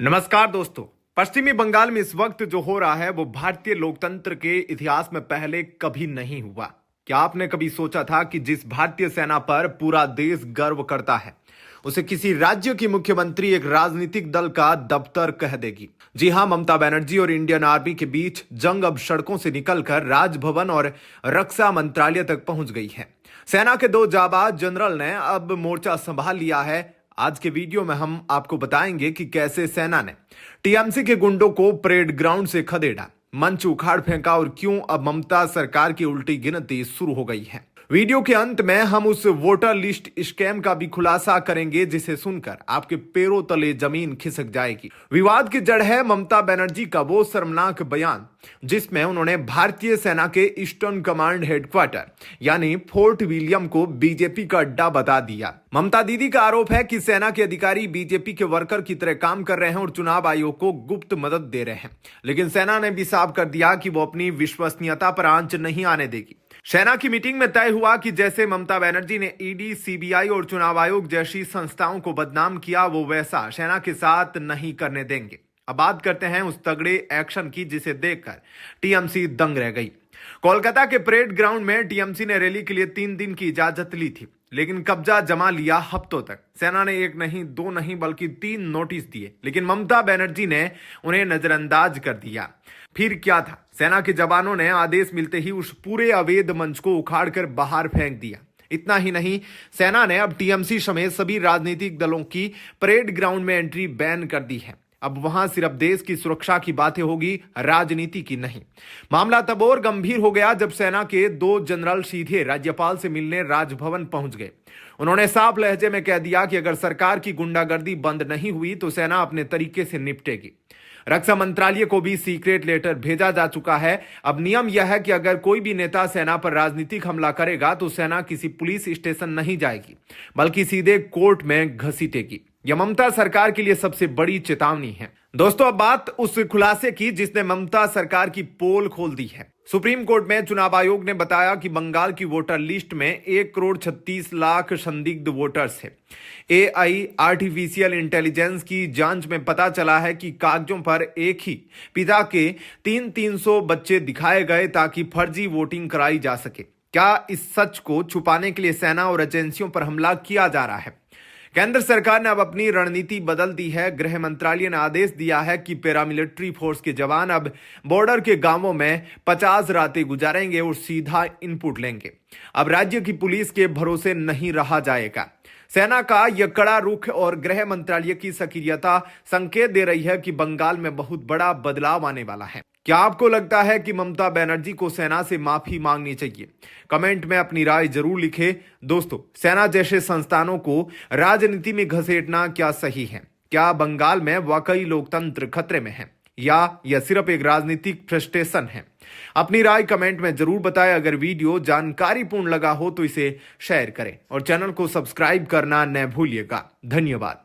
नमस्कार दोस्तों। पश्चिमी बंगाल में इस वक्त जो हो रहा है वो भारतीय लोकतंत्र के इतिहास में पहले कभी नहीं हुआ। क्या आपने कभी सोचा था कि जिस भारतीय सेना पर पूरा देश गर्व करता है उसे किसी राज्य की मुख्यमंत्री एक राजनीतिक दल का दफ्तर कह देगी? जी हां, ममता बनर्जी और इंडियन आर्मी के बीच जंग अब सड़कों से निकलकर राजभवन और रक्षा मंत्रालय तक पहुंच गई है। सेना के दो जाबाज जनरल ने अब मोर्चा संभाल लिया है। आज के वीडियो में हम आपको बताएंगे कि कैसे सेना ने टीएमसी के गुंडों को परेड ग्राउंड से खदेड़ा, मंच उखाड़ फेंका और क्यों अब ममता सरकार की उल्टी गिनती शुरू हो गई है। वीडियो के अंत में हम उस वोटर लिस्ट स्कैम का भी खुलासा करेंगे जिसे सुनकर आपके पैरों तले जमीन खिसक जाएगी। विवाद की जड़ है ममता बनर्जी का वो शर्मनाक बयान जिसमें उन्होंने भारतीय सेना के ईस्टर्न कमांड हेडक्वार्टर यानी फोर्ट विलियम को बीजेपी का अड्डा बता दिया। ममता दीदी का आरोप है कि सेना के अधिकारी बीजेपी के वर्कर की तरह काम कर रहे हैं और चुनाव आयोग को गुप्त मदद दे रहे हैं, लेकिन सेना ने भी साफ कर दिया कि वो अपनी विश्वसनीयता पर आंच नहीं आने देगी। सेना की मीटिंग में तय हुआ कि जैसे ममता बनर्जी ने ईडी, सीबीआई और चुनाव आयोग जैसी संस्थाओं को बदनाम किया, वो वैसा सेना के साथ नहीं करने देंगे। अब बात करते हैं उस तगड़े एक्शन की जिसे देखकर टीएमसी दंग रह गई। कोलकाता के परेड ग्राउंड में टीएमसी ने रैली के लिए 3 दिन की इजाजत ली थी, लेकिन कब्जा जमा लिया हफ्तों तक। सेना ने 1 नहीं 2 नहीं बल्कि 3 नोटिस दिए, लेकिन ममता बनर्जी ने उन्हें नजरअंदाज कर दिया। फिर क्या था? सेना के जवानों ने आदेश मिलते ही उस पूरे अवैध मंच को उखाड़कर बाहर फेंक दिया। इतना ही नहीं, सेना ने अब टीएमसी समेत सभी राजनीतिक दलों की परेड ग्राउंड में एंट्री बैन कर दी है। अब वहां सिर्फ देश की सुरक्षा की बातें होगी, राजनीति की नहीं। मामला तब और गंभीर हो गया जब सेना के 2 जनरल सीधे राज्यपाल से मिलने राजभवन पहुंच गए। उन्होंने साफ लहजे में कह दिया कि अगर सरकार की गुंडागर्दी बंद नहीं हुई तो सेना अपने तरीके से निपटेगी। रक्षा मंत्रालय को भी सीक्रेट लेटर भेजा जा चुका है। अब नियम यह है कि अगर कोई भी नेता सेना पर राजनीतिक हमला करेगा तो सेना किसी पुलिस स्टेशन नहीं जाएगी, बल्कि सीधे कोर्ट में घसीटेगी। यह ममता सरकार के लिए सबसे बड़ी चेतावनी है। दोस्तों, अब बात उस खुलासे की जिसने ममता सरकार की पोल खोल दी है। सुप्रीम कोर्ट में चुनाव आयोग ने बताया कि बंगाल की वोटर लिस्ट में 1,36,00,000 संदिग्ध वोटर्स है। एआई आर्टिफिशियल इंटेलिजेंस की जांच में पता चला है कि कागजों पर एक ही पिता के 300 बच्चे दिखाए गए ताकि फर्जी वोटिंग कराई जा सके। क्या इस सच को छुपाने के लिए सेना और एजेंसियों पर हमला किया जा रहा है? केंद्र सरकार ने अब अपनी रणनीति बदल दी है। गृह मंत्रालय ने आदेश दिया है कि पैरामिलिट्री फोर्स के जवान अब बॉर्डर के गांवों में 50 रातें गुजारेंगे और सीधा इनपुट लेंगे। अब राज्य की पुलिस के भरोसे नहीं रहा जाएगा। सेना का यह कड़ा रुख और गृह मंत्रालय की सक्रियता संकेत दे रही है कि बंगाल में बहुत बड़ा बदलाव आने वाला है। क्या आपको लगता है कि ममता बनर्जी को सेना से माफी मांगनी चाहिए? कमेंट में अपनी राय जरूर लिखें। दोस्तों, सेना जैसे संस्थानों को राजनीति में घसीटना क्या सही है? क्या बंगाल में वाकई लोकतंत्र खतरे में है या यह सिर्फ एक राजनीतिक फ्रस्ट्रेशन है? अपनी राय कमेंट में जरूर बताएं। अगर वीडियो जानकारीपूर्ण लगा हो तो इसे शेयर करें और चैनल को सब्सक्राइब करना न भूलिएगा। धन्यवाद।